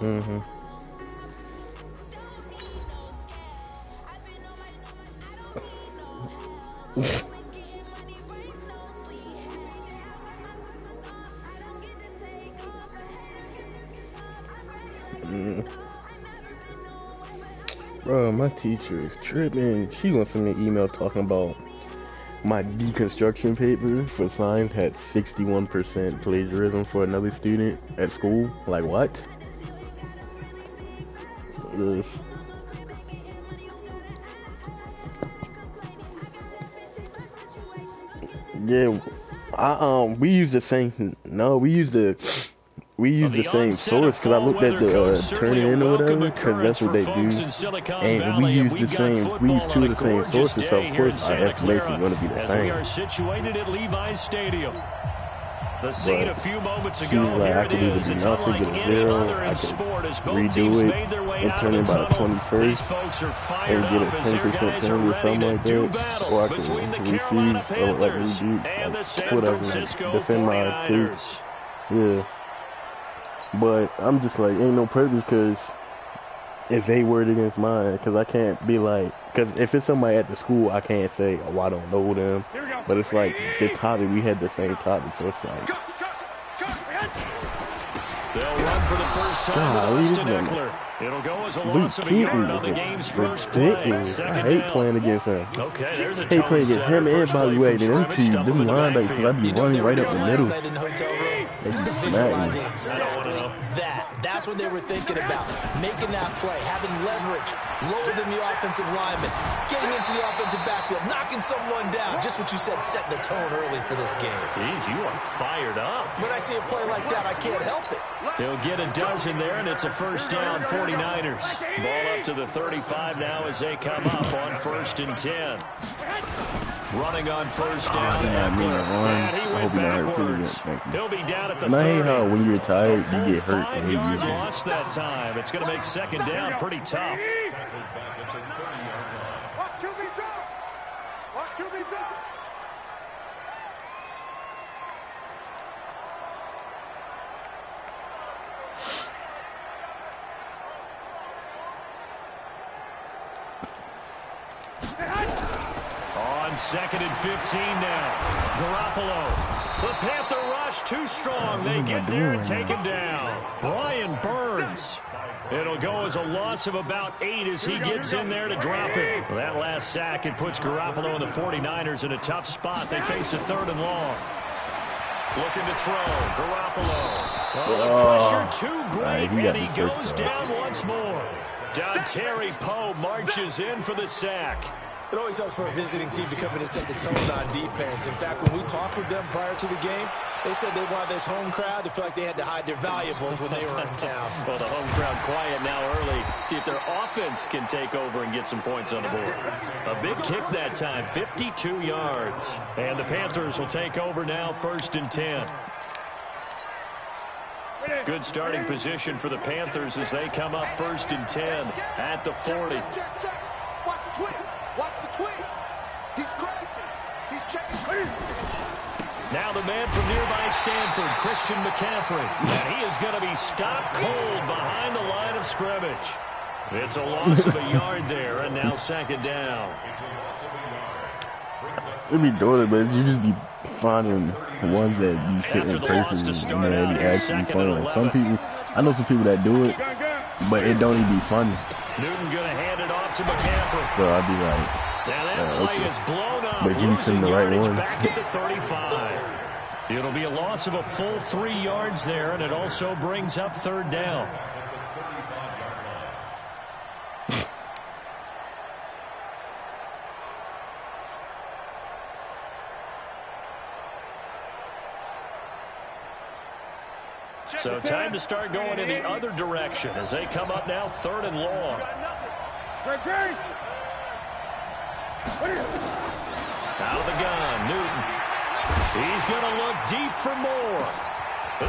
Mm-hmm. Bro, my teacher is tripping. She gonna send me an email talking about my deconstruction paper for science had 61% plagiarism for another student at school. Like, what? Ugh. Yeah, we use the same. No, we use the same source because I looked at the turning in or whatever because that's what they do, and we use the same. We use two of the same sources, so of course our estimation is going to be the same. We are situated at Levi's Stadium. The scene a few moments ago, like, I could either do nothing, get a 0, I could redo it and turn in by the 21st and get a 10% penalty or something like that, or I could refuse or like redo, like, whatever, like, defend my case. Yeah, but I'm just like, ain't no purpose because it's a word against mine, because I can't be like, because if it's somebody at the school, I can't say, oh, I don't know them, but it's like the topic, we had the same topic, so it's like, they'll run for the first time with Austin Eckler. It'll go as a loss of a yard on the game's first play. I hate playing against him. Okay, there's a I hate playing against him and Bobby Wade. And them two, them linebackers, because I be running right up the middle. They be smacking. Exactly that. That's what they were thinking about. Making that play, having leverage, lower than the offensive lineman, getting into the offensive backfield, knocking someone down. Just what you said, set the tone early for this game. Jeez, you are fired up. When I see a play like that, I can't help it. He'll get a dozen there, and it's a first down, 49ers. Ball up to the 35 now as they come up on 1st and 10. Running on first down. And he went backwards. He'll be down at the 30. And I hate how when you're tired, you get hurt. 5-yard loss that time. It's going to make second down pretty tough. On 2nd and 15 now. Garoppolo. The Panther rush too strong. They get there and take him down. Brian Burns. It'll go as a loss of about 8 as he gets in there to drop it. Well, that last sack, it puts Garoppolo and the 49ers in a tough spot. They face a 3rd and long. Looking to throw. Garoppolo. Oh, the pressure too great, and he goes down once more. Dontari Poe marches in for the sack. It always helps for a visiting team to come in and set the tone on defense. In fact, when we talked with them prior to the game, they said they wanted this home crowd to feel like they had to hide their valuables when they were in town. Well, the home crowd quiet now early. See if their offense can take over and get some points on the board. A big kick that time, 52 yards. And the Panthers will take over now, 1st and 10. Good starting position for the Panthers as they come up 1st and 10 at the 40. Watch the twist. Watch the twist. He's crazy. He's checking. Now the man from nearby Stanford, Christian McCaffrey. And he is going to be stopped cold behind the line of scrimmage. It's a loss of a yard there, and now 2nd down. It'd be doing it, but you just be finding ones that be fitting perfectly, and then it actually be funny. Like some people, I know some people that do it, but it don't even be funny. Newton going to hand it off to McCaffrey. So I'd be like, now that play okay. is blown up. But you be sending the right one. Back at the 35. It'll be a loss of a full 3 yards there, and it also brings up 3rd down. So time to start going in the other direction as they come up now 3rd and long. Out of the gun, Newton. He's going to look deep for more.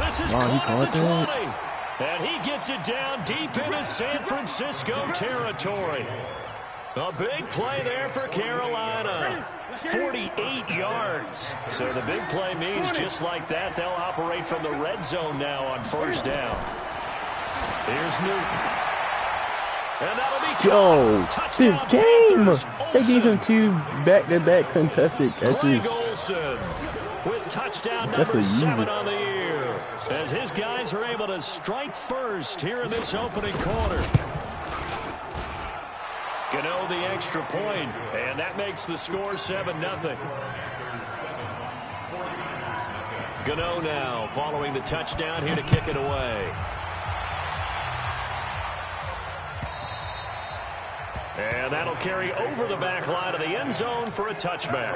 This is caught at the 20. And he gets it down deep into San Francisco territory. A big play there for Carolina. 48 yards. So the big play means just like that, they'll operate from the red zone now on 1st down. Here's Newton. And that'll be Yo, this game! Panthers. They gave him 2 back-to-back contested Greg catches. Olsen with touchdown That's number a 7 user. on the year. As his guys are able to strike first here in this opening quarter. Gano the extra point, and that makes the score 7-0. Gano now following the touchdown here to kick it away. And that'll carry over the back line of the end zone for a touchback.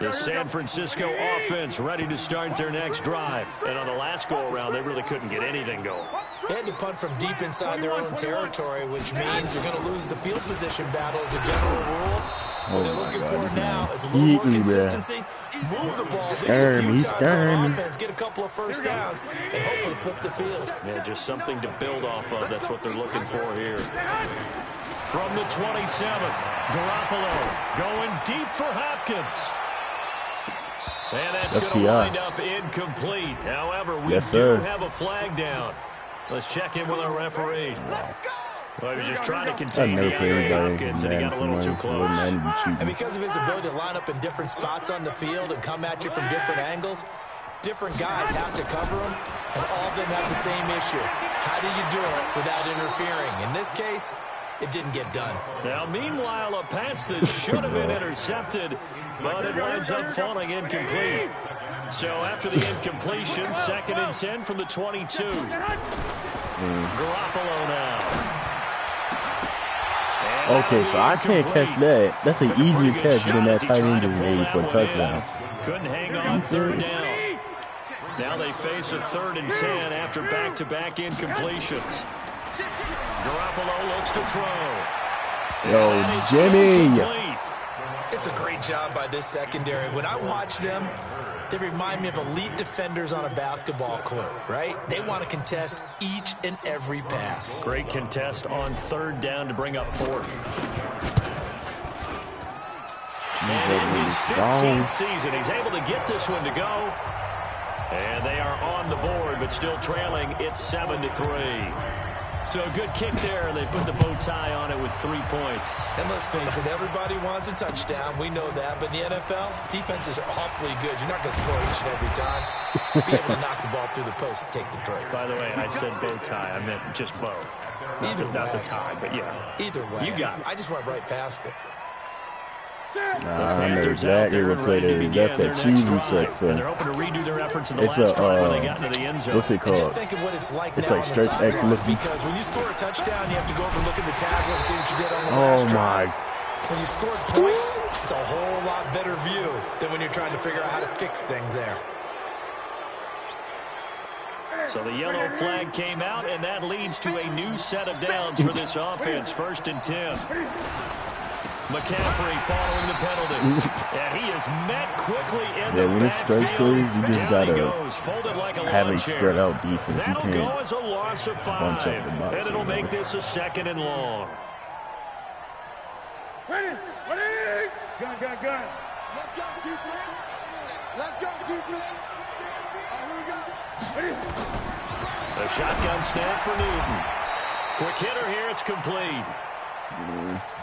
The San Francisco offense ready to start their next drive. And on the last go-around, they really couldn't get anything going. They had to punt from deep inside their own territory, which means you're going to lose the field position battle as a general rule. What they're looking for now is a little more consistency. Move the ball just a few times on offense, get a couple of first downs, and hopefully flip the field. Yeah, just something to build off of. That's what they're looking for here. From the 27, Garoppolo going deep for Hopkins. And that's going to wind up incomplete. However, we do have a flag down. Let's check in with our referee. Well, he was just trying to contain Hopkins, and he got a little too close. And because of his ability to line up in different spots on the field and come at you from different angles, different guys have to cover him, and all of them have the same issue. How do you do it without interfering? In this case, it didn't get done. Now, meanwhile, a pass that should have been intercepted, but it winds up falling incomplete. So after the incompletion, 2nd and 10 from the 22. Garoppolo now. Okay, so I can't catch that. That's an easier catch than that tight end just made for a touchdown. Couldn't hang on 3rd down. Now they face a 3rd and 10 after back-to-back incompletions. Garoppolo looks to throw. Yo, Jimmy. It's a great job by this secondary. When I watch them, they remind me of elite defenders on a basketball court, right? They want to contest each and every pass. Great contest on 3rd down to bring up 4th. And in his 15th season, he's able to get this one to go. And they are on the board, but still trailing. It's 7-3. So a good kick there, and they put the bow tie on it with 3 points. And let's face it, everybody wants a touchdown. We know that. But in the NFL, defenses are awfully good. You're not going to score each and every time. Be able to knock the ball through the post and take the throw. By the way, I said bow tie. I meant just bow. Not the tie, but yeah. Either way. You got it. I just went right past it. I know exactly what play that is. That's that cheesy section. They're hoping to redo their efforts in the last drive when they got into the end zone. What's it called? Just think of what it's like It's now like on the stretch X sideline, looking. because when you score a touchdown, you have to go over and look at the tablet and see what you did on the last drive. When you scored points, it's a whole lot better view than when you're trying to figure out how to fix things there. So the yellow flag came out, and that leads to a new set of downs for this offense. 1st and 10. McCaffrey following the penalty. And he is met quickly in the when it's straight backfield. plays, you just Down he gotta goes, folded like a have lawn a chair. spread out defense. That'll You go can't as a loss of 5. bunch up the box, And it'll make this a 2nd and long. Ready? Gun. Let's go, defense. Let's go, defense. Here we go. Ready? The shotgun snap for Newton. Quick hitter here. It's complete.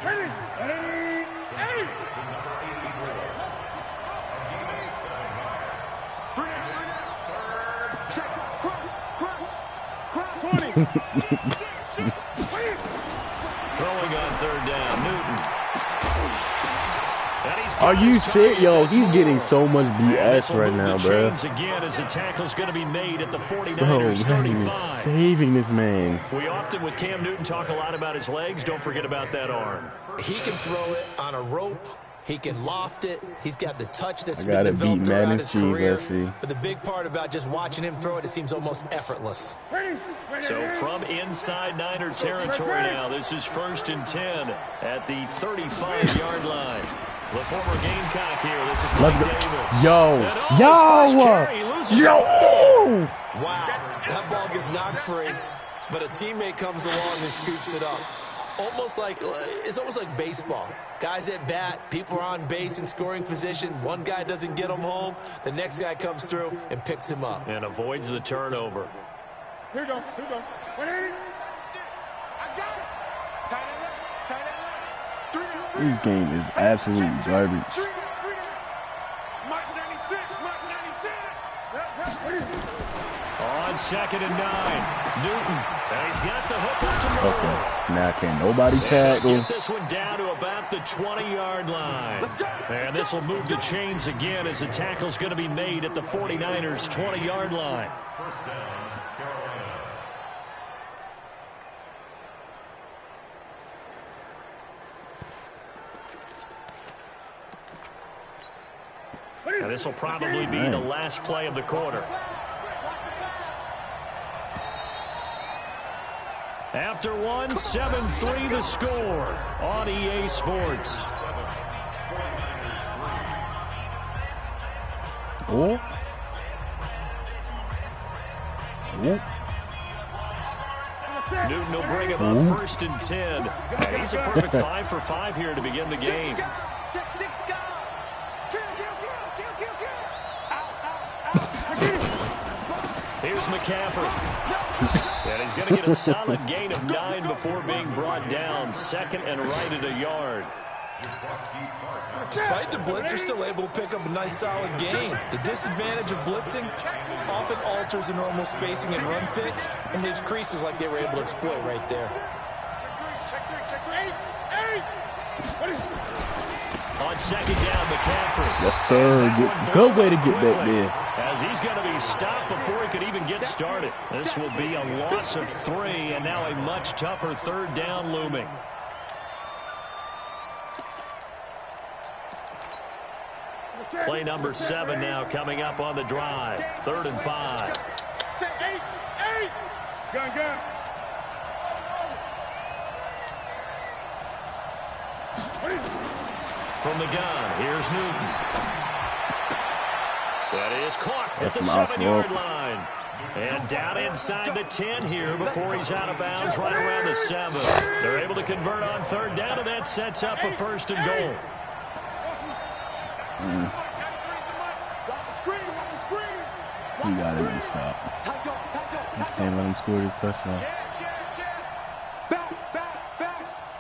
Ready? Check. Crouch. 20. Throwing on 3rd down. Newton. Are you sick? Yo, he's getting so much BS right now, bro. Again as the tackle's going to be made at the 49ers Bro, man, 35. saving this man. We often, with Cam Newton, talk a lot about his legs. Don't forget about that arm. He can throw it on a rope. He can loft it. He's got the touch that's I been gotta developed beat throughout Madden's his cheese, career. let's see. But the big part about just watching him throw it, it seems almost effortless. So from inside Niner territory now, this is 1st and 10 at the 35-yard line. The former Gamecock here. This is Mike Davis. Yo. Wow, that ball gets knocked free, but a teammate comes along and scoops it up. It's almost like baseball. Guys at bat, people are on base in scoring position. One guy doesn't get him home. The next guy comes through and picks him up. And avoids the turnover. Here we go. 180. I got it. Tight end left. This game is absolutely garbage. Mike 96. On 2nd and 9, Newton. And he's got the hook up to Moore. Okay, now can nobody tackle? Get this one down to about the 20-yard line. And this will move the chains again as the tackle's going to be made at the 49ers' 20-yard line. And this will probably be the last play of the quarter. After one, 7-3 the score on EA Sports. Oh. Newton will bring him up 1st and 10. And he's a perfect 5 for 5 here to begin the game. Here's McCaffrey. And he's going to get a solid gain of 9 before being brought down. 2nd and right at a yard. Despite the blitz, they're still able to pick up a nice solid gain. The disadvantage of blitzing often alters the normal spacing and run fits, and leaves creases like they were able to exploit right there. On 2nd down, McCaffrey. Yes, sir. Good way to get back there. As he's going to be stopped before he could even get started. This will be a loss of 3, and now a much tougher 3rd down looming. Play number 7 now coming up on the drive. 3rd and 5. Say 8. Gun. From the gun, here's Newton. That is caught at the 7-yard line. And down inside the 10 here before he's out of bounds right around the 7. They're able to convert on 3rd down, and that sets up a 1st and goal. You gotta get stopped. You can't let him score this touchdown.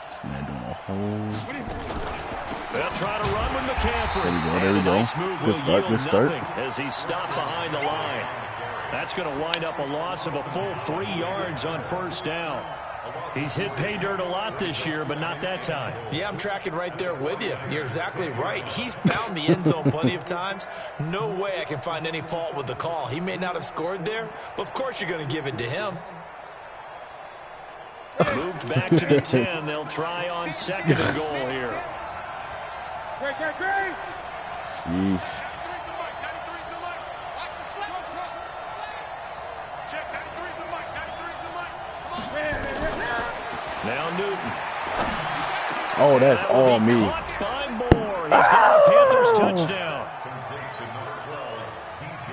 This man doing a whole... They'll try to run with McCaffrey. There we go. Nice move Good start, good start. as he's stopped behind the line. That's going to wind up a loss of a full 3 yards on 1st down. He's hit pay dirt a lot this year, but not that time. Yeah, I'm tracking right there with you. You're exactly right. He's found the end zone plenty of times. No way I can find any fault with the call. He may not have scored there, but of course you're going to give it to him. Moved back to the 10. They'll try on 2nd and goal here. Jeez. Now Newton. Oh, that's all me. Caught by Moore. He's got a Panthers touchdown.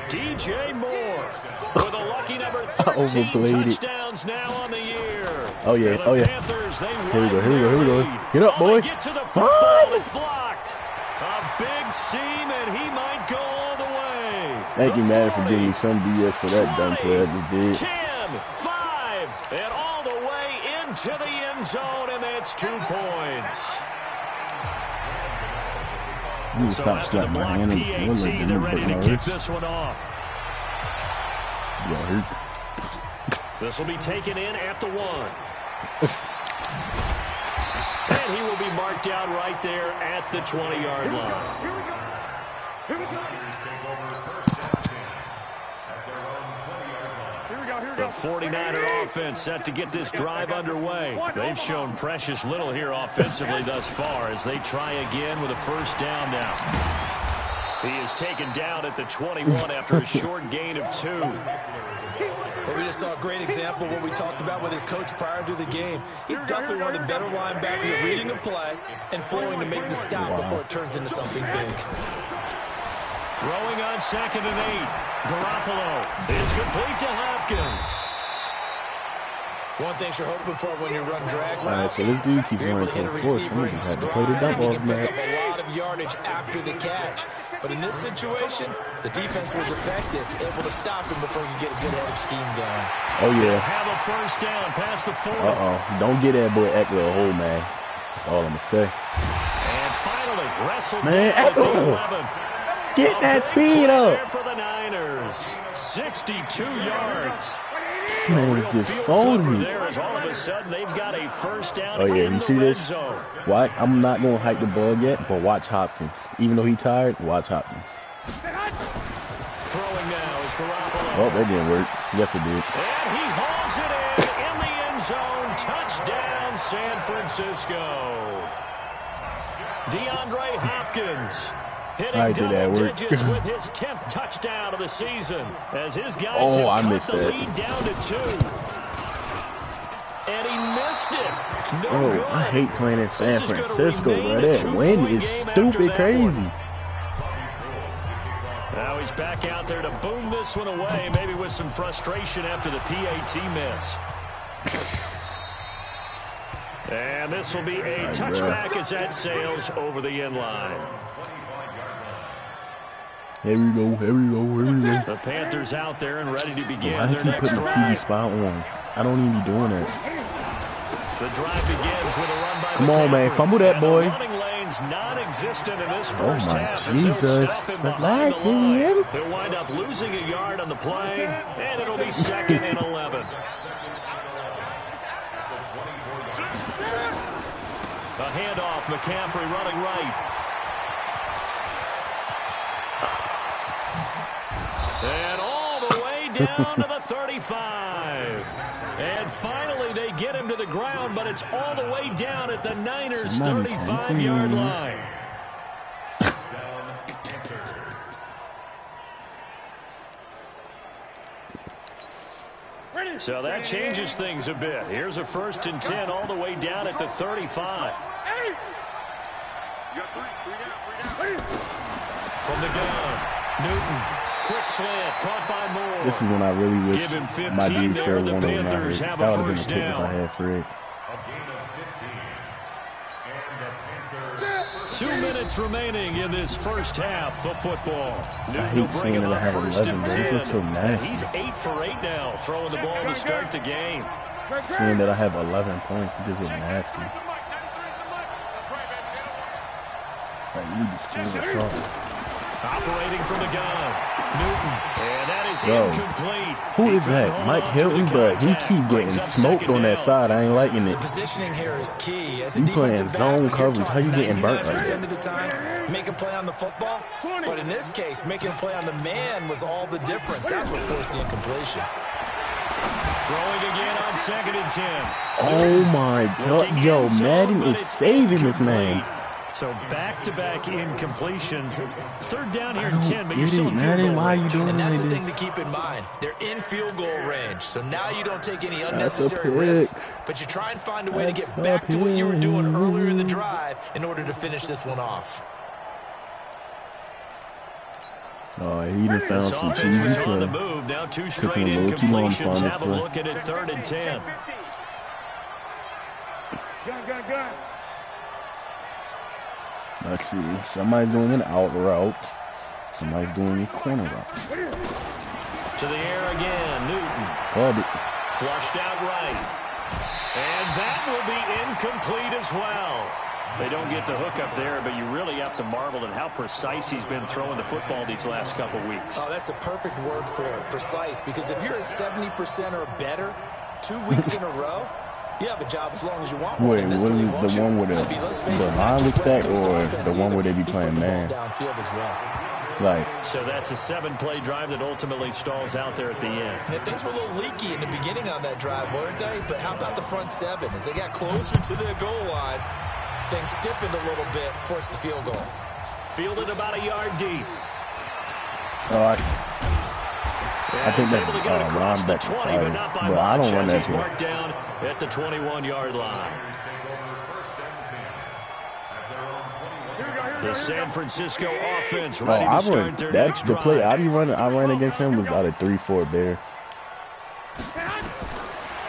DJ Moore with a lucky number 13 touchdowns now on the year. Oh, yeah. Oh, yeah. Panthers, Here we go. Get up, boy. Get to the football. It's blocked. A big seam, and he might go all the way. Thank you, man, for giving me some BS for that dumb play I just did. 10, 5, and all the way into the end zone, and that's 2 points. You need to stop slapping my hand on the floor like that. They're ready to kick this one off. You got hurt. This will be taken in at the 1. And he will be marked out right there at the 20-yard line. The 49er offense set to get this drive underway. They've shown precious little here offensively thus far as they try again with a 1st down now. He is taken down at the 21 after a short gain of 2. But we just saw a great example of what we talked about with his coach prior to the game. He's definitely one of the better linebackers at reading a play and flowing to make the stop before it turns into something big. Throwing on 2nd and 8. Garoppolo is complete to Hopkins. One thing you're hoping for when you run drag routes. All right, so this dude keeps running to the force. We just had to play the dump off, He can pick up a lot of yardage after the catch. But in this situation, the defense was effective, able to stop him before he could get a good head of steam going. Oh, yeah. Have a first down past the 40. Don't get that boy Eckler a hole, man. That's all I'm going to say. And finally, wrestled man, down at the 11. Get that speed up. For the Niners, 62 yards. This man just sold me. All of a sudden, they've got a first down. Oh, yeah, you see this? What? I'm not going to hype the ball yet, but watch Hopkins. Even though he's tired, watch Hopkins. Throwing now is Garoppolo. Oh, that didn't work. Yes, it did. And he hauls it in the end zone. Touchdown, San Francisco. DeAndre Hopkins hitting double digits with his 10th touchdown of the season as his guys have cut the lead down to 2. And he missed it. No good. I hate playing in San Francisco, bro. That wind is stupid crazy. Now he's back out there to boom this one away, maybe with some frustration after the PAT miss. And this will be a touchback as that sails over the end line. Here we go, here we go, here we go. The Panthers out there and ready to begin Why their keep next putting the TV spot on? I don't even be doing that. The drive begins with a run by Come on, man, fumble that boy. running lanes non-existent in this first half. Jesus. He'll wind up losing a yard on the play, and it'll be 2nd and 11. A handoff, McCaffrey running right. And all the way down to the 35. And finally they get him to the ground, but it's all the way down at the Niners' 35-yard line. So that changes things a bit. Here's a 1st and 10 all the way down at the 35. From the gun, Newton. Quick slant, caught by Moore. This is when I really wish my dude showed one of them. That would have been a pick if I had Fred. 2 minutes remaining in this first half of football. I hate seeing that I have 11, but this looks so nasty. He's 8 for 8 now, throwing the ball to start the game. Seeing that I have 11 points, it just looks nasty. Like, you need to change the shot. Operating from the gun, Newton, and that is incomplete. Who is that? Mike Hilton, but he keep getting smoked on that side. I ain't liking it. The positioning here is key. As a you playing zone coverage, how you getting burnt like that? Of the time, make a play on the football, but in this case, making a play on the man was all the difference. That's what forced the incompletion. Throwing again on 2nd and 10. Oh my God, yo, Madden is saving this man. So back-to-back incompletions. 3rd down here and 10, but you're still in field goal Why are you doing and that's like the this? thing to keep in mind. They're in field goal range, so now you don't take any unnecessary risks, but you try and find a way to get back to what you were doing earlier in the drive in order to finish this one off. Oh, he done found some cheesy on the move. Now 2 straight incompletions. Have a look at it, 3rd and 10. Gun. Let's see. Somebody's doing an out route. Somebody's doing a corner route. To the air again, Newton. Called it. Flushed out right. And that will be incomplete as well. They don't get the hook up there, but you really have to marvel at how precise he's been throwing the football these last couple weeks. Oh, that's the perfect word for it, precise, because if you're at 70% or better 2 weeks in a row, you have a job as long as you want. Wait, what is the one with the line was stacked or the one where they be playing man? Downfield as well. Like, so that's a 7-play drive that ultimately stalls out there at the end. And things were a little leaky in the beginning on that drive, weren't they? But how about the front 7? As they got closer to the goal line, things stiffened a little bit, forced the field goal. Fielded about a yard deep. I think that's Ron Beck, but I don't run that marked down at the 21-yard line. The San Francisco offense ready to start their next drive. The play I ran against him was out of 3-4 there.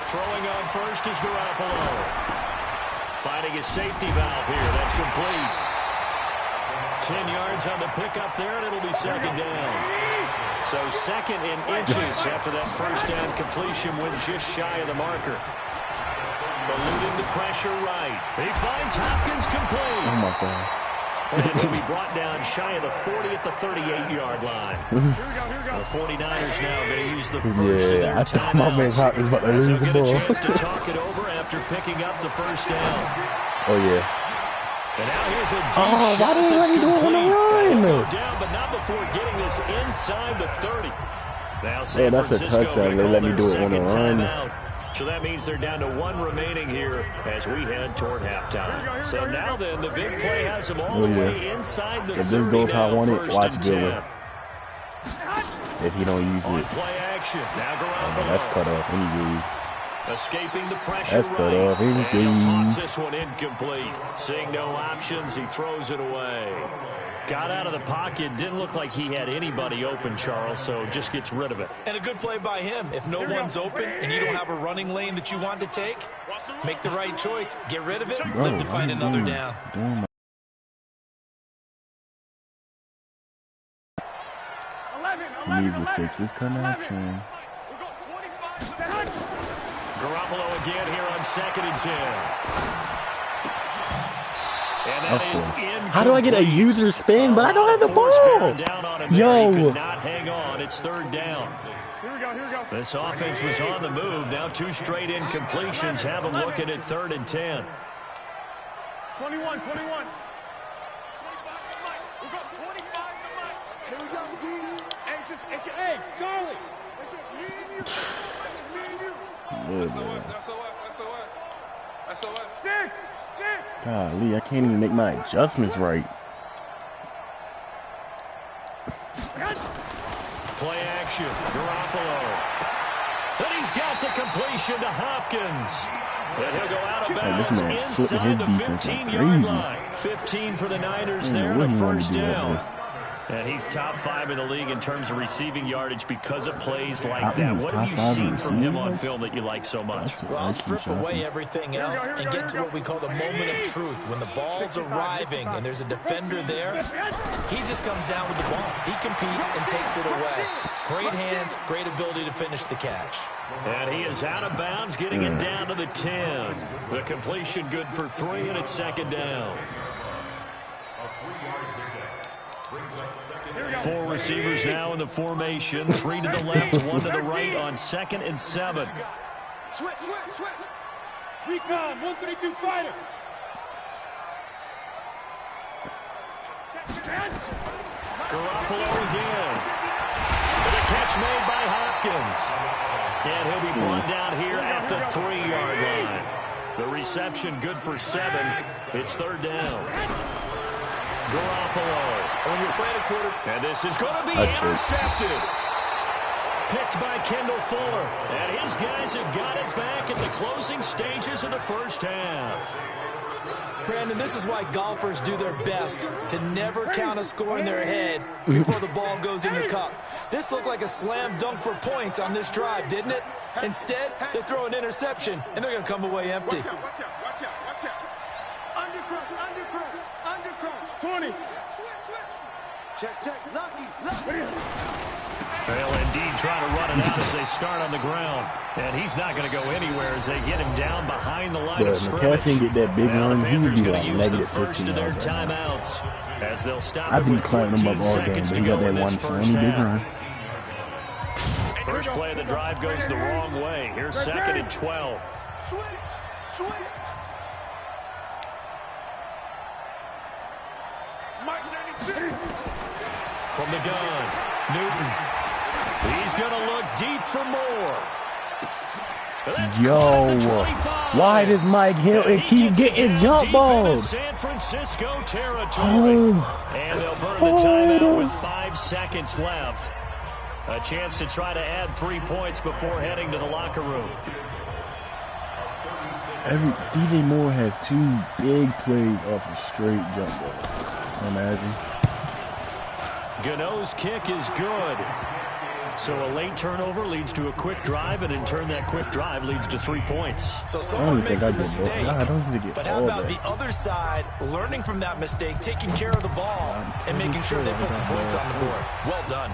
Throwing on next is Garoppolo. Finding a safety valve here. That's complete. 10 yards on the pickup there, and it'll be second down. So second in inches after that first down completion went just shy of the marker. Eluding the pressure right. He finds Hopkins complete. Oh, my God. And he'll be brought down shy of the 40 at the 38-yard line. The 49ers now going to use the first of their timeouts. As they'll get a chance to talk it over after picking up the first down. Oh, yeah. And now here's a deep shot that's complete. He'll go down, but not before getting this inside the 30. Now San Francisco going to call their second timeout. So that means they're down to 1 remaining here as we head toward halftime. So now then, the big play has them all the way inside the 30. If this goes how I want it, watch Dylan. If he don't use it. Play action. Now Garoppolo. That's cut off anyways. Escaping the pressure That's cut off anyways. And he'll toss this one incomplete. Seeing no options, he throws it away. Got out of the pocket. Didn't look like he had anybody open, Charles, so just gets rid of it. And a good play by him. If no one's open and you don't have a running lane that you want to take, make the right choice. Get rid of it. Live to find another down. He needs to fix his connection. Garoppolo again here on 2nd and 10. And that is how do I get a user spin, but I don't have the ball? Yo. He could not hang on. It's 3rd down. Here we go. This offense was on the move. Now 2 straight incompletions have them looking at 3rd and 10. 21. 25 to Mike. We got 25 to Mike. Here we go, D. Hey, Charlie. It's just me and you. SOS. Stick. Golly, I can't even make my adjustments right. Play action. Garoppolo. And he's got the completion to Hopkins. And he'll go out of bounds inside the 15-yard line. 15 for the Niners there, the first down. And he's top 5 in the league in terms of receiving yardage because of plays like that. What have you seen from him on film that you like so much? Well, I'll strip away everything else and get to what we call the moment of truth. When the ball's arriving and there's a defender there, he just comes down with the ball. He competes and takes it away. Great hands, great ability to finish the catch. And he is out of bounds, getting it down to the 10. The completion good for 3, and it's 2nd down. 4 receivers now in the formation. 3 to the left, 1 to the right on 2nd and 7. Switch. Recon, 132 fighter. Garoppolo again. The catch made by Hopkins. And he'll be brought down here at the 3-yard line. The reception good for 7. It's 3rd down. Garoppolo. When you're playing a quarter, and this is going to be intercepted. Picked by Kendall Fuller. And his guys have got it back at the closing stages of the first half. Brandon, this is why golfers do their best to never count a score in their head before the ball goes in the cup. This looked like a slam dunk for points on this drive, didn't it? Instead, they throw an interception, and they're going to come away empty. Watch out. Undercross. 20. Switch. Check. Lucky. They'll indeed try to run it out as they start on the ground. And he's not going to go anywhere as they get him down behind the line of scrimmage. Get that big now run, the Panthers be going like to use the first of their timeouts as they'll stop it with 14 seconds to go in this first half. First play of the drive goes the wrong way. Here's 2nd and 12. Switch. From the gun, Newton. He's going to look deep for more. Yo, why does Mike Hilton keep getting jump balls? San Francisco territory. And they'll burn the timeout with 5 seconds left. A chance to try to add 3 points before heading to the locker room. DJ Moore has 2 big plays off a straight jump ball. Imagine. Gano's kick is good. So a late turnover leads to a quick drive, and in turn that quick drive leads to 3 points. So someone makes a mistake, but how about the other side learning from that mistake, taking care of the ball, and making sure they put some points on the board? Well done.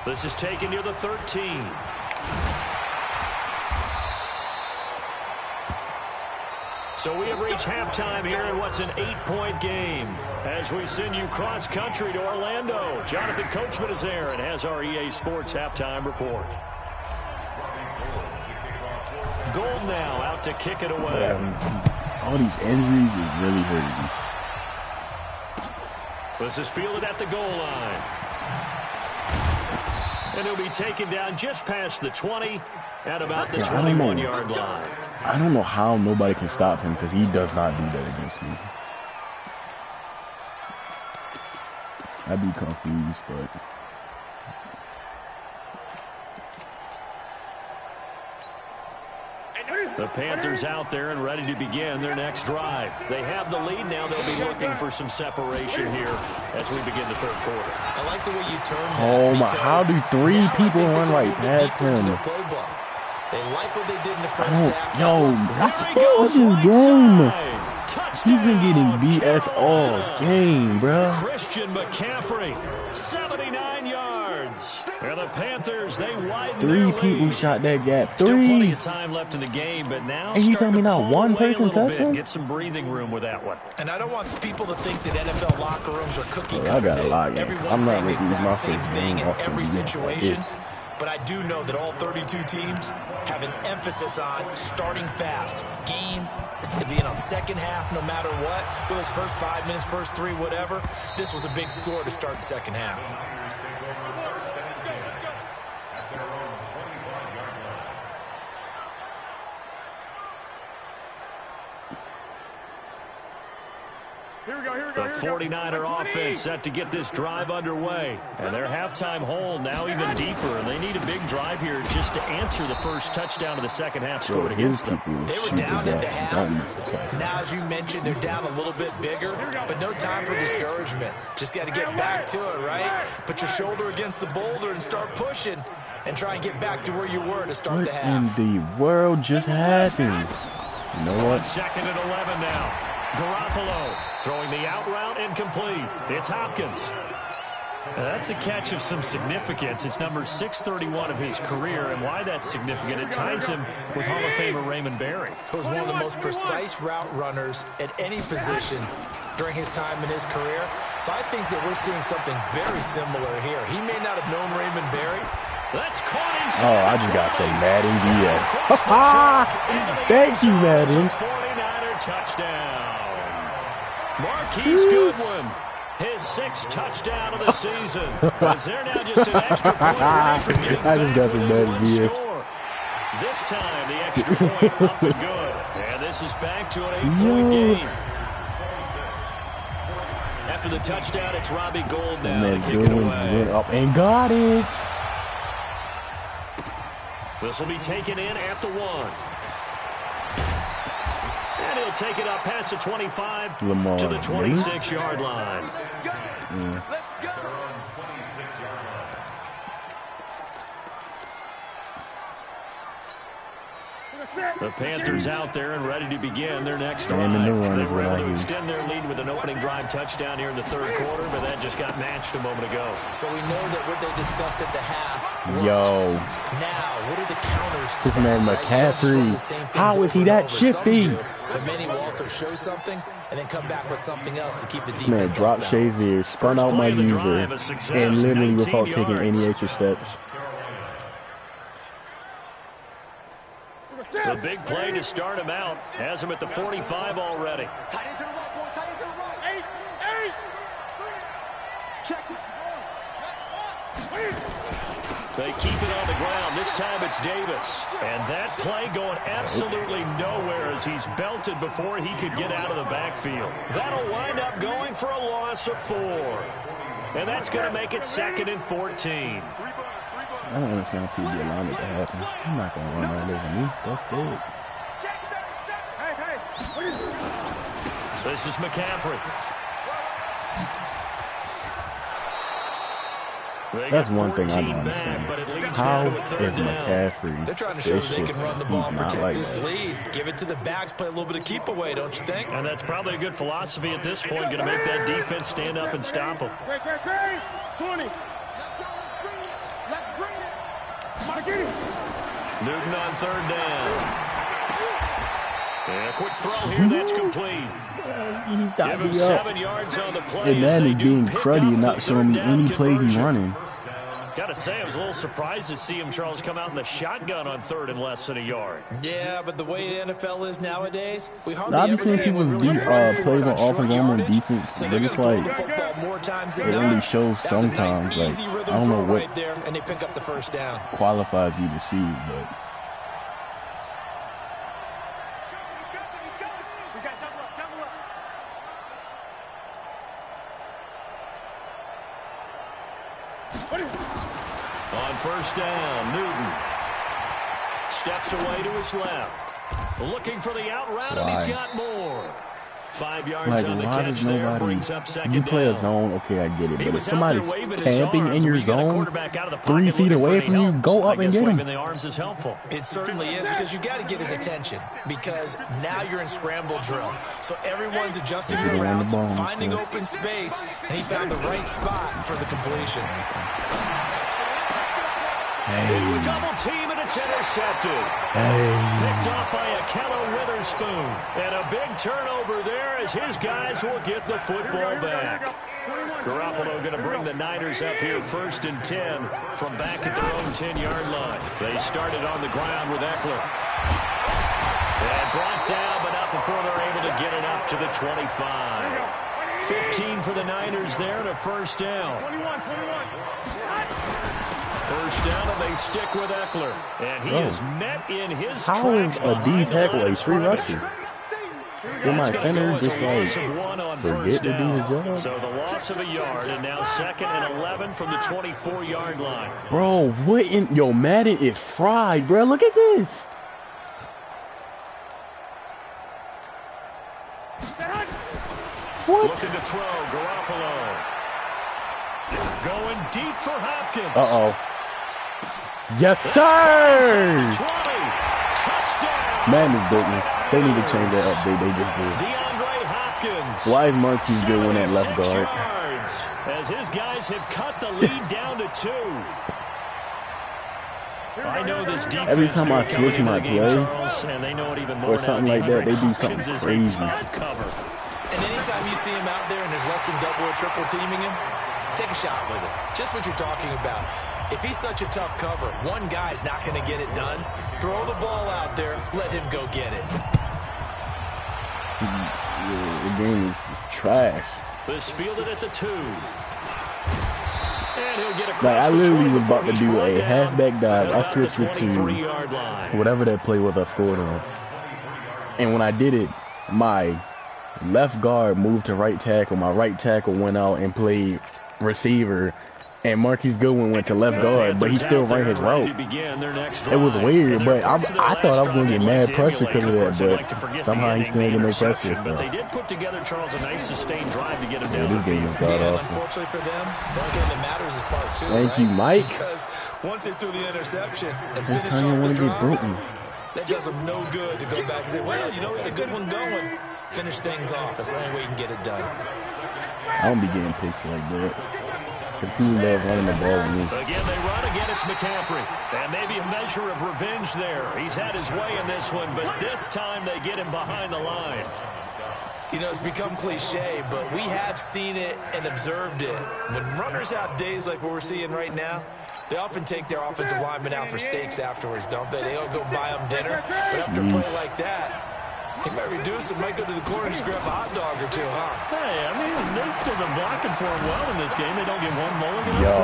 This is taken near the 13. So we have reached halftime here in what's an 8-point game. As we send you cross-country to Orlando, Jonathan Coachman is there and has our EA Sports halftime report. Gold now out to kick it away. All these injuries is really hurting me. This is fielded at the goal line. And he'll be taken down just past the 20 at about the 21-yard line. I don't know how nobody can stop him because he does not do that against me. I'd be confused, but... The Panthers out there and ready to begin their next drive. They have the lead now. They'll be looking for some separation here as we begin the third quarter. I like the way you turn that. Oh my, how do 3 people run right past him? They like what they did in the first half. Yo, what's his game? He's been getting BS all game, bro. Christian McCaffrey, 79 yards. And the Panthers, they widen 3 people shot that gap. 3. Still plenty of time left in the game, but now and you tell me not one person touched him? Get some breathing room with that one. And I don't want people to think that NFL locker rooms are cookie cutter. I got a lot. Everyone's saying the exact same thing in every situation. But I do know that all 32 teams have an emphasis on starting fast. Game, second half, no matter what. Whether it's first 5 minutes, first 3, whatever. This was a big score to start the second half. The 49er offense set to get this drive underway. And their halftime hole now even deeper. And they need a big drive here just to answer the first touchdown of the second half scored against them. They were down at the half. Now, as you mentioned, they're down a little bit bigger. But no time for discouragement. Just got to get back to it, right? Put your shoulder against the boulder and start pushing. And try and get back to where you were to start the half. What in the world just happened? You know what? 2nd and 11 now. Garoppolo throwing the out route incomplete. It's Hopkins. That's a catch of some significance. It's number 631 of his career, and why that's significant, it ties him with Hall of Famer Raymond Berry. Who was one of the most precise route runners at any position during his time in his career. So I think that we're seeing something very similar here. He may not have known Raymond Berry. That's caught inside. Oh, I just got some Madden BS. Thank you, Madden. 49er touchdown. Marquise Goodwin, his 6th touchdown of the season. But they're now just an extra point away from getting I just got some Madden BS. This time, the extra point up and good. And this is back to an 8-point game. After the touchdown, it's Robbie Gould now to kick it away. Went up and got it. This will be taken in at the 1. And he'll take it up past the 25 Lamar, to the 26-yard line. The Panthers out there and ready to begin their next drive. They were able to extend their lead with an opening drive touchdown here in the third quarter, but that just got matched a moment ago. So we know that what they discussed at the half worked. Yo. Now, what are the counters to this man McCaffrey? How is he that shifty? But many will also show something and then come back with something else to keep the defense. Man, drop Shazier, spun out my user, and literally without taking any extra steps. The big play to start him out has him at the 45 already. Tight into the right, boy. Tight into the right. 8. Check it. They keep it on the ground. This time it's Davis. And that play going absolutely nowhere as he's belted before he could get out of the backfield. That'll wind up going for a loss of 4. And that's going to make it 2nd and 14. I don't understand if he'd be allowed it to happen. I'm not going to run all over me. That's good. This is McCaffrey. That's one thing I don't understand. How is McCaffrey They're trying to show that they can run the ball, protect like this lead. Give it to the backs, play a little bit of keep away, don't you think? And that's probably a good philosophy at this point, going to make that defense stand up and stop them. 20. Let's go, let's bring it. Newton on third down. And a quick throw here, that's complete. Give him 7 yards on the play. And that is being cruddy and not showing me any play he's running. Gotta say, I was a little surprised to see him, Charles, come out in the shotgun on third and less than a yard. Yeah, but the way the NFL is nowadays, we hardly I've ever been see seeing anyone people really plays on run short offense on yardage. defense, So but they're it's gonna like throw the football more times than it not. only shows That was a nice, sometimes. easy Like rhythm I don't throw know what right there, and they pick up the first down. qualifies you to see, but. On first down, Newton steps away to his left. Looking for the out route, and he's got more. 5 yards Like, on the why catch does there, nobody, brings up second you play a down. zone, okay, I get it, He but if was out there somebody's waving his camping in arms. your When you got a zone, quarterback out of the 3 pocket feet looking for away any from you, help, go I up and guess get waving him. the arms is helpful. It certainly is, because you got to get his attention, because now you're in scramble drill. So everyone's adjusting their routes, finding open space, and he found the right spot for the completion. Hey. Double team, and it's intercepted. Hey. Picked off by Akello Witherspoon. And a big turnover there as his guys will get the football back. Garoppolo going to bring the Niners up here 1st and 10 from back at their own 10-yard line. They started on the ground with Eckler. And brought down, but not before they're able to get it up to the 25. 15 for the Niners there and a first down. First down, and they stick with Eckler. And he is met in his How tracks is a D tackle a free rusher? Did my center just like forget to do his job? So the loss of a yard, and now 2nd and 11 from the 24-yard line. Bro, what in yo Madden is fried, bro. Look at this. What? Looking to throw, Garoppolo. Going deep for Hopkins. Uh-oh. Yes, sir! 20. Touchdown. Man is broken. They need to change that update they just did. DeAndre Hopkins. Why is Marquise doing that left 76 guard? yards, as his guys have cut the lead down to 2. I know this defense. Every time I switch my game, play, Charles, and they know it even more or something now. like that, they do Hopkins something is crazy. a top cover. And anytime you see him out there and there's less than double or triple teaming him, take a shot with it. Just what you're talking about. If he's such a tough cover, one guy's not going to get it done. Throw the ball out there. Let him go get it. The game is just trash. This fielded at the 2. And he'll get across Like, I the literally 20 was about to before do he's a brought down halfback dive. at I about the switched it to 23-yard line. whatever that play was I scored on. And when I did it, my left guard moved to right tackle. My right tackle went out and played receiver. And Marquise Goodwin went to left guard, but he still ran his route. It was weird, but I thought I was going to get mad pressure because of that, but somehow he still didn't make pressure. So. But they did put together, Charles, a nice sustained drive to get him down this the game field. is god awful. Unfortunately for them, the only thing that matters is part 2. Thank right? you, Mike. Because once they threw the interception and This finished time you off the want to get drive, broken. that does them no good to go back and say, well, you know, we had a good one going. Finish things off. That's the only way you can get it done. I don't be getting picks like that. People love running the ball with me. Again, they run. Again, it's McCaffrey. And maybe a measure of revenge there. He's had his way in this one, but this time they get him behind the line. You know, it's become cliche, but we have seen it and observed it. When runners have days like what we're seeing right now, they often take their offensive linemen out for steaks afterwards, don't they? They all go buy them dinner. But after a play like that, he might reduce it, might go to the corner and just grab a hot dog or two, huh? Hey, I mean, they've still been blocking for him well in this game. They don't get one mulligan. Yo,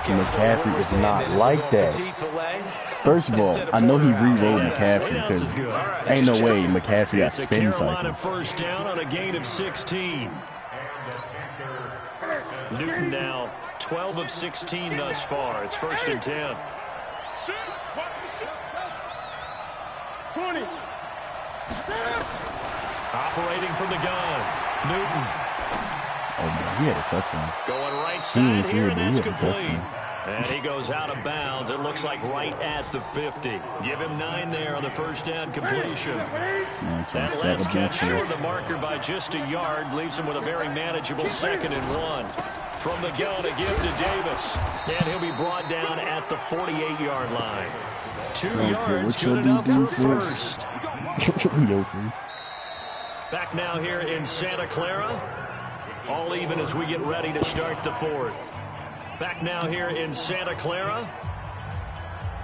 Okay, McCaffrey is not like that. Filet, First of all, I know he re-rolled McCaffrey Eight ounces because good. ain't no way McCaffrey got It's a spin Carolina cycle. first down on a gain of 16. Newton now 12 of 16 thus far. It's 1st and 10. 20. Operating from the gun. Newton Oh man, he had a touchdown. going right He side ain't seen here, it, and but he that's had a complete. touchdown. And he goes out of bounds. It looks like right at the 50. Give him 9 there on the first down completion. That last catch short of the marker by just a yard leaves him with a very manageable 2nd and 1. From the gun, a give to Davis. And he'll be brought down at the 48-yard line. 2 yards, good enough for first. Back now here in Santa Clara. All even as we get ready to start the 4th. Back now here in Santa Clara.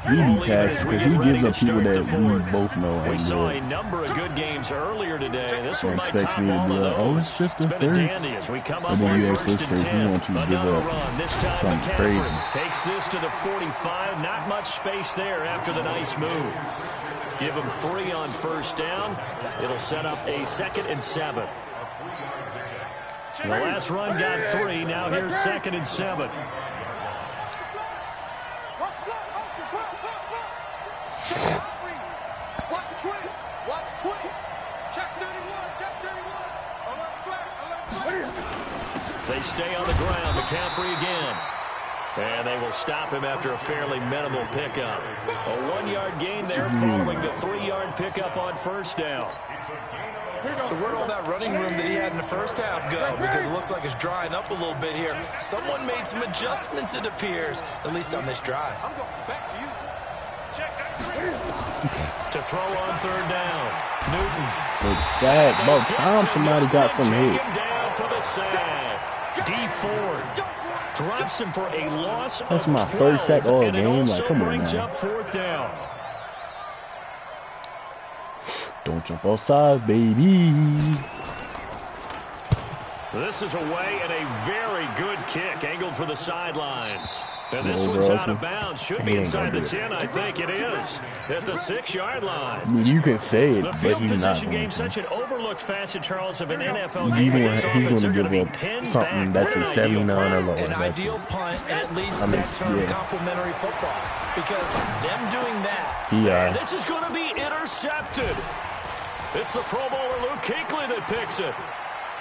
He be taxed because he gives up people that we both know. We saw a number of good games earlier today. This one might top me to all be of like, those. oh, it's just a It's been a first. dandy as we come up And then on you ask first this and first, 10. you want you to give Another up run. This time something McCaffrey crazy. takes this to the 45. Not much space there after the nice move. Give him 3 on first down. It'll set up a 2nd and 7. The last run got 3. Now here's 2nd and 7. Watch twins. Check 31. Check 31. Alert flag. Alert flag. They stay on the ground. McCaffrey again. And they will stop him after a fairly minimal pickup. A 1-yard gain there following the 3-yard pickup on first down. So where'd all that running room that he had in the first half go? Because it looks like it's drying up a little bit here. Someone made some adjustments, it appears, at least on this drive. I'm going back to you. Check To throw on third down. Newton. It's sad. About time somebody got some Take hit. him down for the sack. D. Ford drops him for a loss of 12. That's my first sack all and game. it also Like, come on brings now. up 4th down. Don't jump outside, baby. This is away and a very good kick angled for the sidelines. And this one's out of bounds. Should be inside the 10, I think it is. At the 6-yard line. I mean, you can say it, The but field he's not position going game, to. such an overlooked facet, Charles, of an NFL He's game. This offense, going they're to going to be give up pinned something back. that's What a an 79 or ideal lower. An ideal punt, and it leads to that term complementary football. Because them doing that. And this is going to be intercepted. It's the Pro Bowler Luke Kuechly that picks it.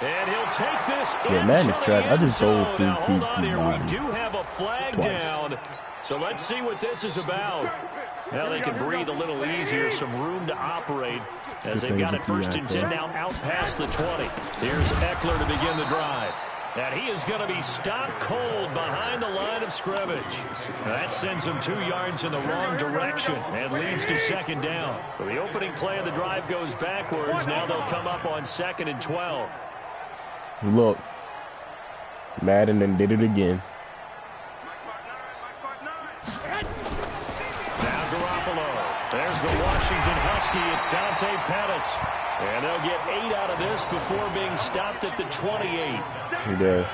And he'll take this Madden's into trash. the I just end told zone. Steve Now, hold Keith on to here. body We do have a flag twice. down. So let's see what this is about. Now they can breathe a little easier, some room to operate as they've got it 1st and 10 now out past the 20. Here's Eckler to begin the drive. And he is going to be stopped cold behind the line of scrimmage. That sends him 2 yards in the wrong direction and leads to 2nd down. So the opening play of the drive goes backwards. Now they'll come up on 2nd and 12. Look, Madden and did it again. Now Garoppolo. There's the Washington Husky. It's Dante Pettis. And they'll get 8 out of this before being stopped at the 28. He does.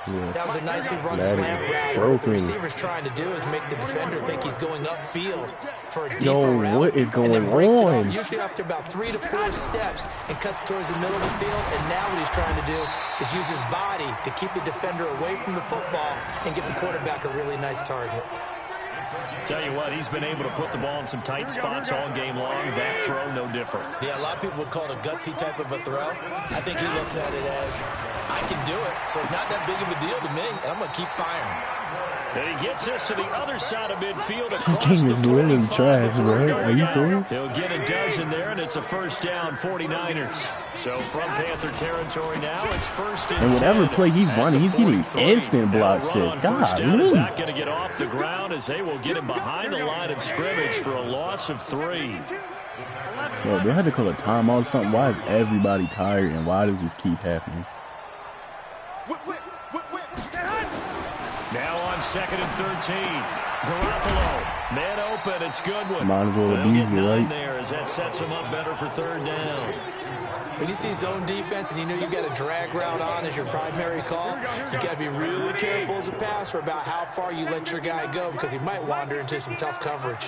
Yeah. That was a nicely run Madden slant route. broken. What the receiver's trying to do is make the defender think he's going upfield for a deeper Yo, route. what is going and then breaks it on? off, usually after about 3 to 4 steps, and cuts towards the middle of the field. And now what he's trying to do is use his body to keep the defender away from the football and give the quarterback a really nice target. Tell you what, he's been able to put the ball in some tight spots all game long. That throw, no different. Yeah, a lot of people would call it a gutsy type of a throw. I think he looks at it as, I can do it, so it's not that big of a deal to me, and I'm going to keep firing. And he gets us to the other side of midfield. This game is living trash, right? Are you serious? He'll get a dozen there, and it's a 1st down, 49ers. So from Panther territory now, it's 1st and 10. And whatever play he's running, he's getting instant block shit. God, is not going to get off the ground as they will get him behind the line of scrimmage for a loss of 3. Yo, do I have to call a timeout or something? Why is everybody tired, and why does this keep happening? Now on 2nd and 13. Garoppolo, man open, it's Goodwin. Might as well They'll abuse get it, 9 right? there as that sets him up better for 3rd down. When you see zone defense and you know you got a drag route on as your primary call, you got to be really careful as a passer about how far you let your guy go because he might wander into some tough coverage.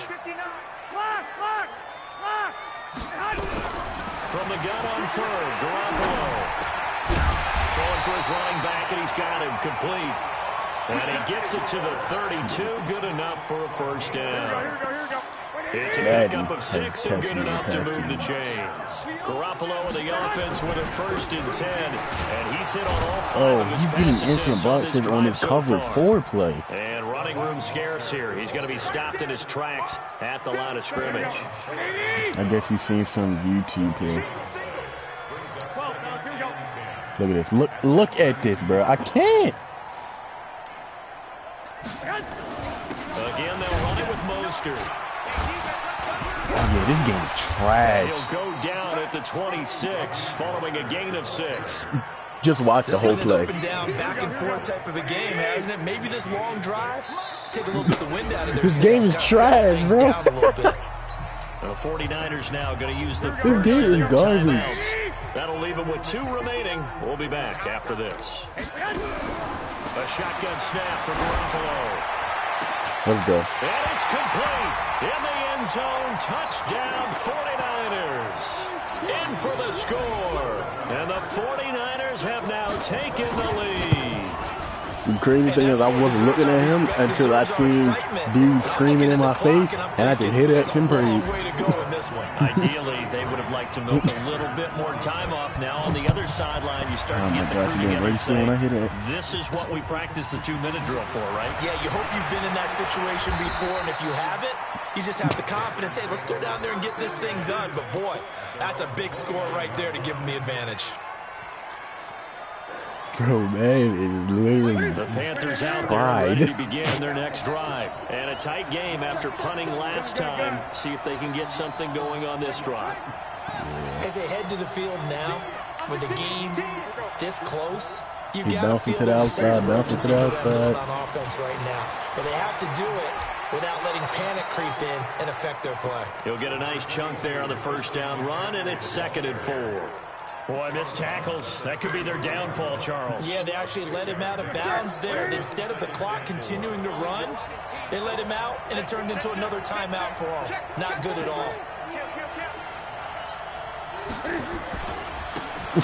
From the gun on 3rd, Garoppolo. Throwing for his running back, and he's got him complete. And he gets it to the 32, good enough for a 1st down. It's a pickup of 6 and good enough to move the chains. Garoppolo and the offense with a 1st and 10, and he's hit on all 5 of his he's getting instant boxes on his cover 4 play. And running room scarce here. He's going to be stopped in his tracks at the line of scrimmage. I guess he's seen some YouTube here. Look at this. Look at this, bro. I can't. Again, they'll run it with Mostert. Oh, yeah, this game is trash. He'll go down at the 26, following a gain of 6. Just watch the whole play. Up and down, back and forth type of a game, hasn't it? Maybe this long drive, take a look at the wind out of their This game is trash, bro. The 49ers now going to use the This first game of is their garbage. timeouts. That'll leave them with 2 remaining. We'll be back after this. A shotgun snap for Garoppolo. Let's go. And it's complete. In the end zone, touchdown 49ers. In for the score. And the 49ers have now taken the lead. The crazy thing is I wasn't looking at him until I seen dudes screaming in my face, and I could hit it and praise. Ideally, they would have liked to milk a little bit more time off. Now on the other sideline, you start to get the crew together and say, this is what we practiced the 2-minute drill for, right? Yeah, you hope you've been in that situation before, and if you haven't, you just have the confidence, hey, let's go down there and get this thing done. But boy, that's a big score right there to give them the advantage. Bro, man, it's literally the Panthers out there ready to begin their next drive. And a tight game after punting last time. See if they can get something going on this drive. As they head to the field now, with the game this close, you He's got to bouncing feel to the outside, bouncing to the outside. On offense right now. But they have to do it without letting panic creep in and affect their play. He'll get a nice chunk there on the first down run, and it's 2nd and 4. Boy, missed tackles. That could be their downfall, Charles. Yeah, they actually let him out of bounds there. Instead of the clock continuing to run, they let him out, and it turned into another timeout for them. Not good at all.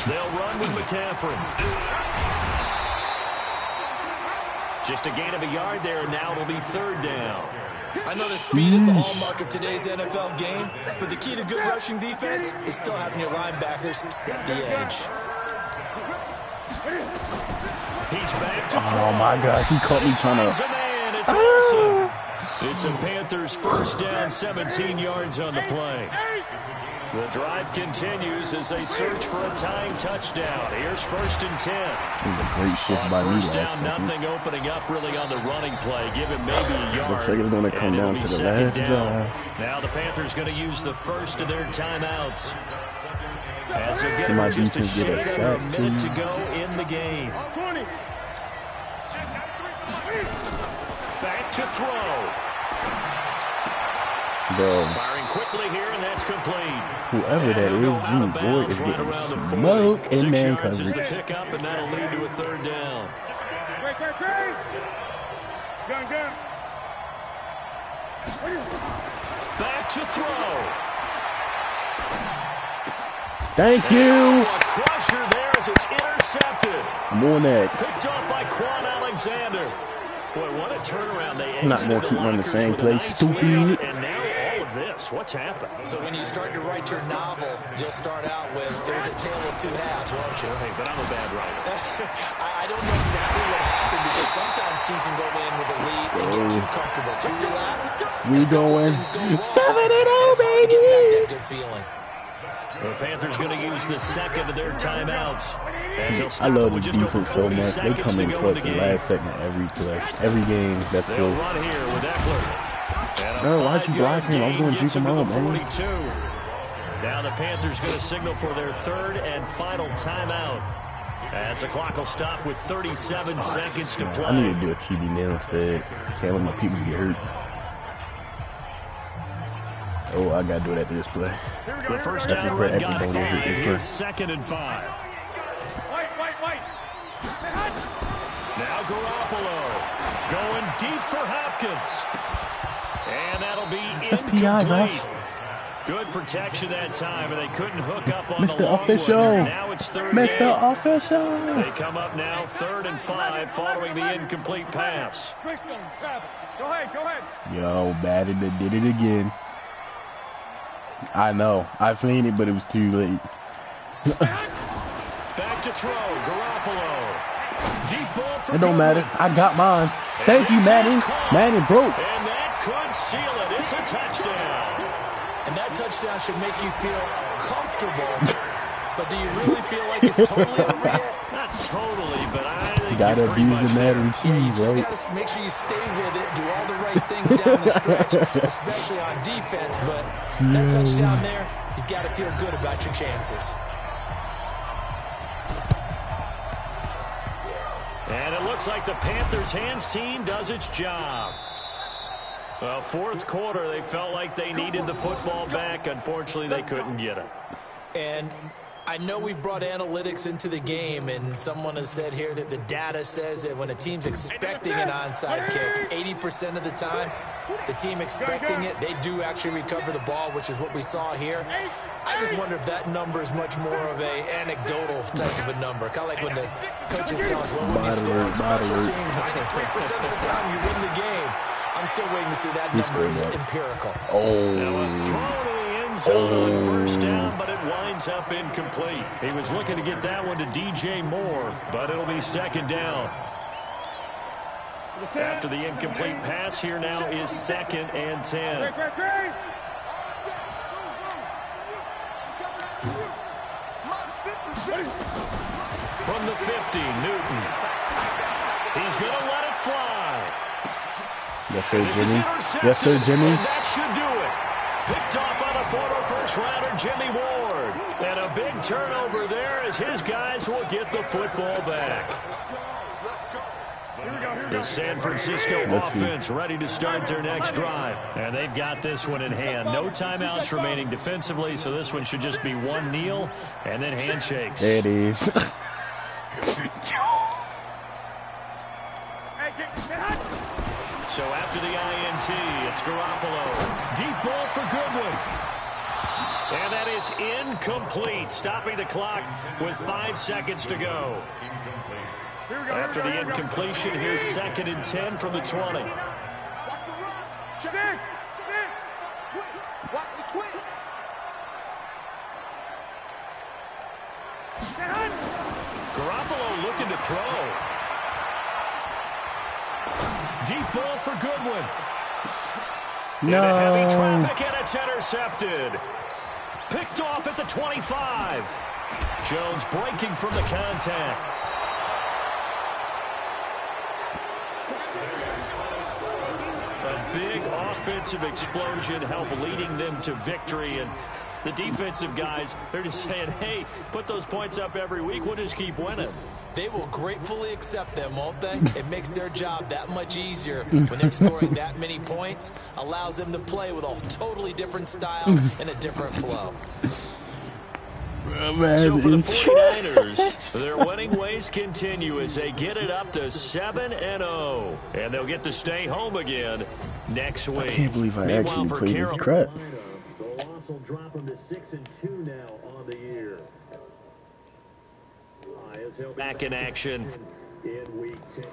They'll run with McCaffrey. Just a gain of a yard there, and now it'll be 3rd down. I know that speed is the hallmark of today's NFL game, but the key to good rushing defense is still having your linebackers set the edge. He's back to oh my gosh, he caught me trying to. It's Olsen. It's a Panthers 1st down, 17 yards on the play. The drive continues as they search for a tying touchdown. Here's 1st and 10. A great shift by me first down, last nothing opening up really on the running play. Give him maybe a yard. Looks like it's going to come down to the last drive. Now the Panthers going to use the first of their timeouts. As they'll get my just a defense get a shade over a sack, minute to too. go in the game. Back to throw. Bro, Firing quickly here, and that's complete. whoever that is, Jimmy Boy is getting smoked in man coverage. Is the pickup, and that'll lead to a 3rd down. Back to throw. Thank you. A crusher there as it's intercepted. I'm on that. Picked off by Quan Alexander. Boy, what a turnaround. They I'm not going to keep running the same play, stupid. And now all of this. What's happened? So when you start to write your novel, you'll start out with, it was a tale of 2 halves, won't you? Hey, but I'm a bad writer. I don't know exactly what happened because sometimes teams can go in with a lead and get too comfortable, too relaxed. We going 7-0, baby. That good feeling. The Panthers going to use the 2nd of their timeouts. I love the defense so much. They come in clutch the last second every play, every game. That's They'll cool. run here with Eckler. No, why'd you block him? I was going to juke him out, man. Now the Panthers going to signal for their 3rd and final timeout. As the clock will stop with 37 seconds to play. I need to do a QB nail instead. Can't let my people get hurt. Oh, I got to do it after this play. The first down run got 5. Here's 2nd and 5. Now Garoppolo going deep for Hopkins. And that'll be incomplete. Good protection that time, and they couldn't hook up on the long one. Now it's 3rd down. Official. They come up now 3rd and 5 following the incomplete pass. Go ahead. Yo, batted it, did it again. I know. I've seen it, but it was too late. Back to throw. Garoppolo. Deep ball for It don't matter. I got mine. Thank you, Manning. Manning broke. And that could seal it. It's a touchdown. And that touchdown should make you feel comfortable. But do you really feel like it's totally over yet? Not totally, but I think you gotta abuse the Madden cheese, you right? gotta make sure you stay with it, do all the right things down the stretch, especially on defense. But that touchdown there, you've got to feel good about your chances. And it looks like the Panthers' hands team does its job. Well, fourth quarter, they felt like they needed the football back. Unfortunately, they couldn't get it. And I know we've brought analytics into the game, and someone has said here that the data says that when a team's expecting an onside kick, 80% of the time, the team expecting it, they do actually recover the ball, which is what we saw here. I just wonder if that number is much more of a anecdotal type of a number. Kind of like when the coaches tell us, well, when you score on special teams, 93% of the time you win the game. I'm still waiting to see that number is empirical. Zone first down, but it winds up incomplete. He was looking to get that one to DJ Moore, but it'll be second down. After the incomplete pass, here now is 2nd and 10. From the 50, Newton. He's going to let it fly. Yes, sir, Jimmy. Yes, sir, Jimmy. And that should do it. Picked off by the former first-rounder Jimmy Ward. And a big turnover there as his guys will get the football back. The San Francisco offense ready to start their next drive. And they've got this one in hand. No timeouts remaining defensively, so this one should just be one kneel and then handshakes. There it is. So after the INT, it's Garoppolo. Deep ball for Goodwin. And that is incomplete, stopping the clock with 5 seconds to go. After the incompletion, here's 2nd and 10 from the 20. Garoppolo looking to throw. Deep ball for Goodwin. No. Into heavy traffic, and it's intercepted. Picked off at the 25. Jones breaking from the contact. A big offensive explosion helped leading them to victory, and the defensive guys, they're just saying, hey, put those points up every week, we'll just keep winning. They will gratefully accept them, won't they? It makes their job that much easier when they're scoring that many points. Allows them to play with a totally different style and a different flow. So for the 49ers, their winning ways continue as they get it up to 7-0. And they'll get to stay home again next week. I can't believe I actually played this crap. The loss will drop them to 6-2 now on the year. Back in action in week 10.